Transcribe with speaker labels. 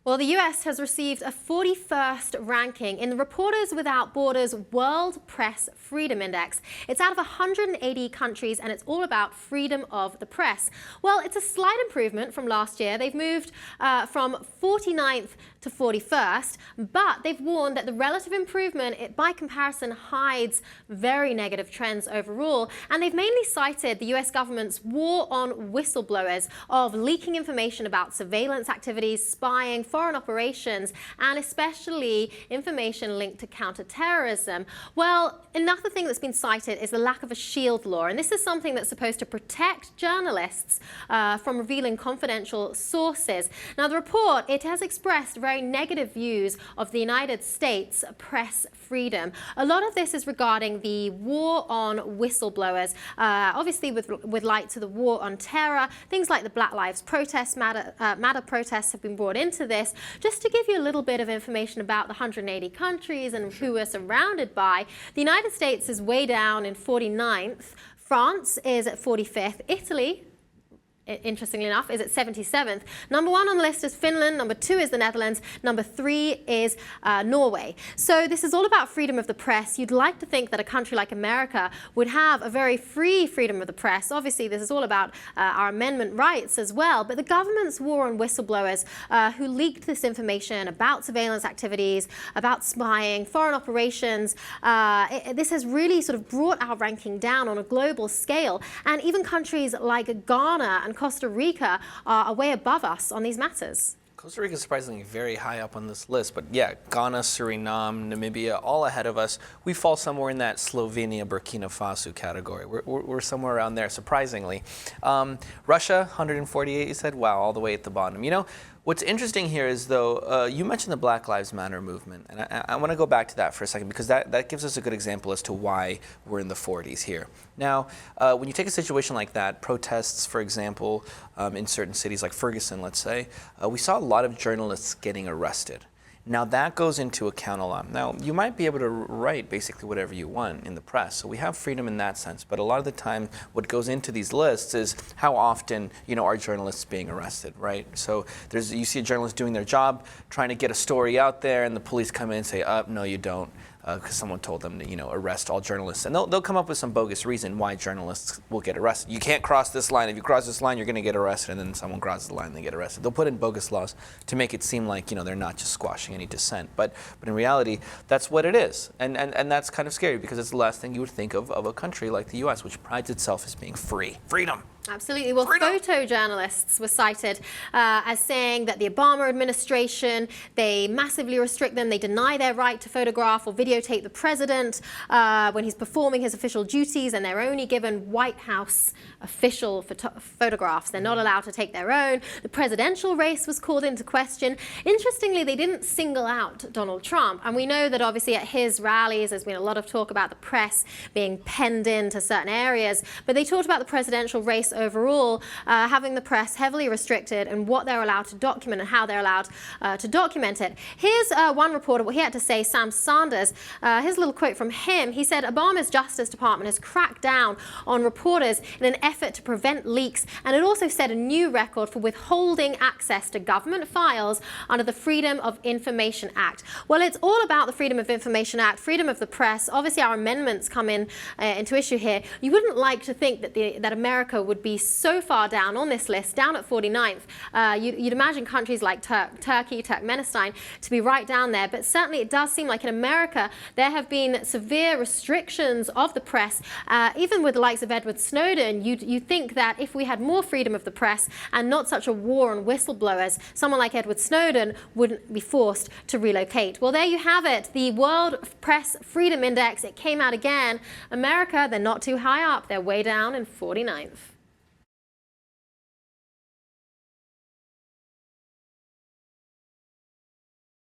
Speaker 1: Well, the US has received a 41st ranking in the Reporters Without Borders World Press Freedom Index. It's out of 180 countries and it's all about freedom of the press. Well, it's a slight improvement from last year. They've moved from 49th to 41st, but they've warned that the relative improvement, by comparison, hides very negative trends overall. And they've mainly cited the US government's war on whistleblowers of leaking information about surveillance activities, spying, foreign operations, and especially information linked to counterterrorism. Well, another thing that's been cited is the lack of a shield law, and this is something that's supposed to protect journalists from revealing confidential sources. Now, the report, it has expressed very negative views of the United States press freedom. A lot of this is regarding the war on whistleblowers, obviously with light to the war on terror. Things like the Black Lives Matter protests have been brought into this. Just to give you a little bit of information about the 180 countries and who we're surrounded by, the United States is way down in 49th, France is at 45th, Italy, interestingly enough, is at 77th. Number 1 on the list is Finland, number 2 is the Netherlands, number 3 is Norway. So this is all about freedom of the press. You'd like to think that a country like America would have a very free freedom of the press. Obviously, this is all about our amendment rights as well, but the government's war on whistleblowers who leaked this information about surveillance activities, about spying, foreign operations, this has really sort of brought our ranking down on a global scale, and even countries like Ghana and Costa Rica are way above us on these matters.
Speaker 2: Costa Rica is surprisingly very high up on this list, but yeah, Ghana, Suriname, Namibia, all ahead of us. We fall somewhere in that Slovenia, Burkina Faso category. We're somewhere around there, surprisingly. Russia, 148, you said? Wow, all the way at the bottom. You know, what's interesting here is, though, you mentioned the Black Lives Matter movement, and I want to go back to that for a second, because that gives us a good example as to why we're in the 40s here. Now, when you take a situation like that, protests, for example, in certain cities like Ferguson, let's say, we saw a lot of journalists getting arrested. Now that goes into account a lot. Now, you might be able to write basically whatever you want in the press, so we have freedom in that sense, but a lot of the time what goes into these lists is how often, you know, are journalists being arrested, right? So you see a journalist doing their job, trying to get a story out there, and the police come in and say, no, you don't, because someone told them to, you know, arrest all journalists. And they'll come up with some bogus reason why journalists will get arrested. You can't cross this line. If you cross this line, you're going to get arrested. And then someone crosses the line and they get arrested. They'll put in bogus laws to make it seem like, you know, they're not just squashing any dissent. But in reality, that's what it is. And that's kind of scary, because it's the last thing you would think of a country like the US, which prides itself as being free. Freedom.
Speaker 1: Absolutely. Well, photojournalists were cited as saying that the Obama administration, they massively restrict them. They deny their right to photograph or videotape the president when he's performing his official duties, and they're only given White House official photographs. They're not allowed to take their own. The presidential race was called into question. Interestingly, they didn't single out Donald Trump, and we know that obviously at his rallies there's been a lot of talk about the press being penned into certain areas, but they talked about the presidential race overall, having the press heavily restricted and what they're allowed to document and how they're allowed to document it. Here's one reporter, what he had to say, Sam Sanders. Here's a little quote from him. He said, Obama's Justice Department has cracked down on reporters in an effort to prevent leaks, and it also set a new record for withholding access to government files under the Freedom of Information Act. Well, it's all about the Freedom of Information Act, freedom of the press. Obviously, our amendments come into issue here. You wouldn't like to think that America would be so far down on this list, down at 49th. You'd imagine countries like Turkey, Turkmenistan to be right down there, but certainly it does seem like in America there have been severe restrictions of the press. Even with the likes of Edward Snowden, you'd think that if we had more freedom of the press and not such a war on whistleblowers, someone like Edward Snowden wouldn't be forced to relocate. Well, there you have it, the World Press Freedom Index. It came out again. America, they're not too high up, they're way down in 49th.